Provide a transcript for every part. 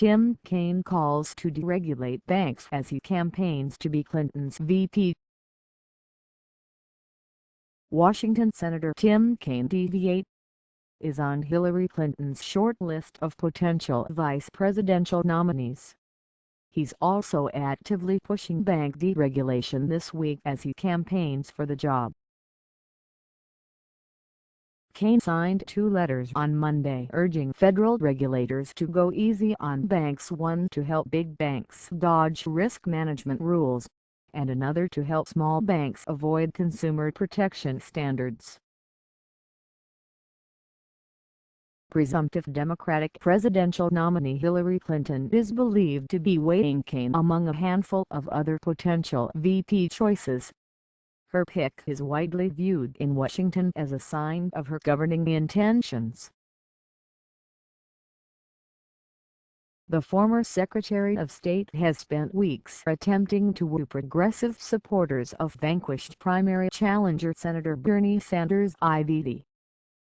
Kaine calls to deregulate banks as he campaigns to be Clinton's VP. Washington Senator Tim Kaine, D-8, is on Hillary Clinton's short list of potential vice presidential nominees. He's also actively pushing bank deregulation this week as he campaigns for the job. Kaine signed 2 letters on Monday urging federal regulators to go easy on banks, one to help big banks dodge risk management rules, and another to help small banks avoid consumer protection standards. Presumptive Democratic presidential nominee Hillary Clinton is believed to be weighing Kaine among a handful of other potential VP choices. Her pick is widely viewed in Washington as a sign of her governing intentions. The former Secretary of State has spent weeks attempting to woo progressive supporters of vanquished primary challenger Senator Bernie Sanders' IVD,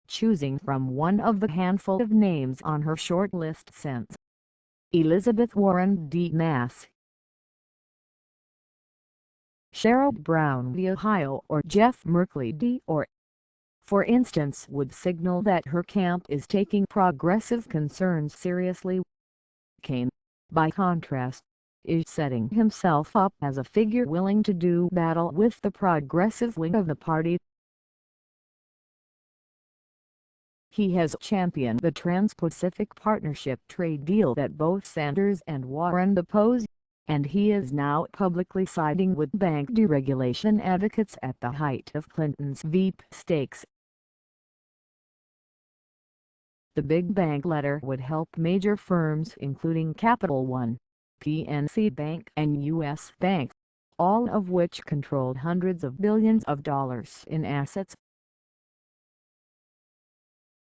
choosing from one of the handful of names on her short list: Sens, Elizabeth Warren D-Mich, Sherrod Brown v. Ohio, or Jeff Merkley D. or, for instance, would signal that her camp is taking progressive concerns seriously. Kaine, by contrast, is setting himself up as a figure willing to do battle with the progressive wing of the party. He has championed the Trans-Pacific Partnership trade deal that both Sanders and Warren oppose, and he is now publicly siding with bank deregulation advocates at the height of Clinton's veepstakes. The big bank letter would help major firms including Capital One, PNC Bank and U.S. Bank, all of which controlled hundreds of billions of dollars in assets.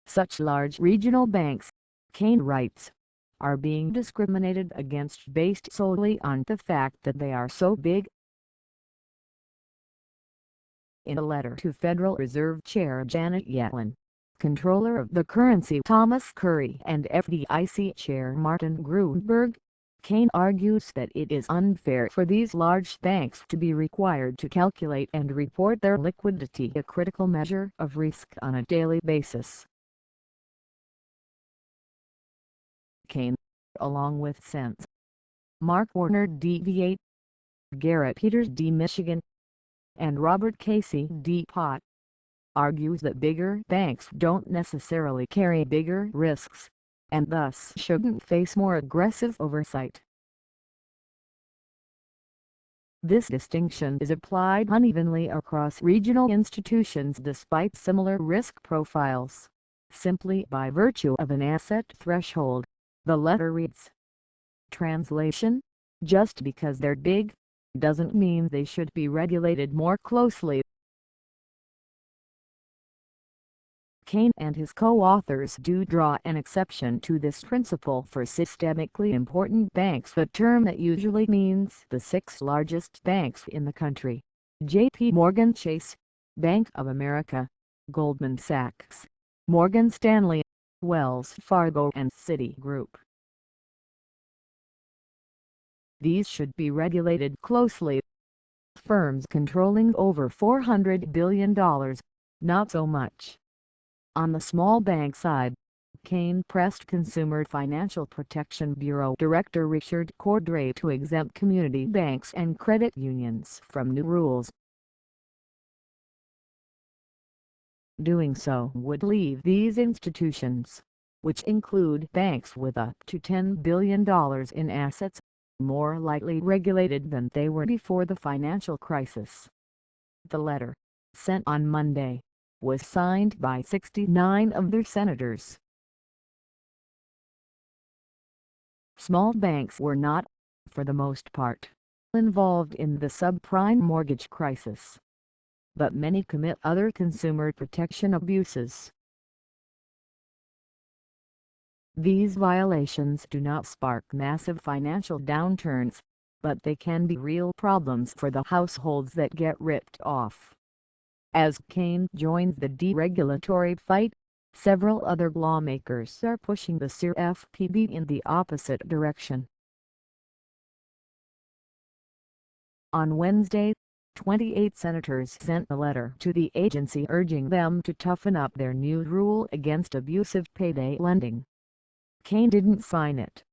Such large regional banks, Kaine writes, are being discriminated against based solely on the fact that they are so big. In a letter to Federal Reserve Chair Janet Yellen, Comptroller of the Currency Thomas Curry, and FDIC Chair Martin Gruenberg, Kaine argues that it is unfair for these large banks to be required to calculate and report their liquidity, a critical measure of risk, on a daily basis. Kaine, along with Sens, Mark Warner D.V.8, Garrett Peters D. Michigan, and Robert Casey D. Pot, argues that bigger banks don't necessarily carry bigger risks, and thus shouldn't face more aggressive oversight. This distinction is applied unevenly across regional institutions despite similar risk profiles, simply by virtue of an asset threshold, the letter reads. Translation: just because they're big, doesn't mean they should be regulated more closely. Kaine and his co-authors do draw an exception to this principle for systemically important banks, a term that usually means the 6 largest banks in the country: JPMorgan Chase, Bank of America, Goldman Sachs, Morgan Stanley, Wells Fargo and Citigroup. These should be regulated closely. Firms controlling over $400 billion, not so much. On the small bank side, Kaine pressed Consumer Financial Protection Bureau Director Richard Cordray to exempt community banks and credit unions from new rules. Doing so would leave these institutions, which include banks with up to $10 billion in assets, more lightly regulated than they were before the financial crisis. The letter, sent on Monday, was signed by 69 of their senators. Small banks were not, for the most part, involved in the subprime mortgage crisis, but many commit other consumer protection abuses. These violations do not spark massive financial downturns, but they can be real problems for the households that get ripped off. As Kaine joins the deregulatory fight, Several other lawmakers are pushing the CFPB in the opposite direction. On Wednesday, 28 senators sent a letter to the agency urging them to toughen up their new rule against abusive payday lending. Kaine didn't sign it,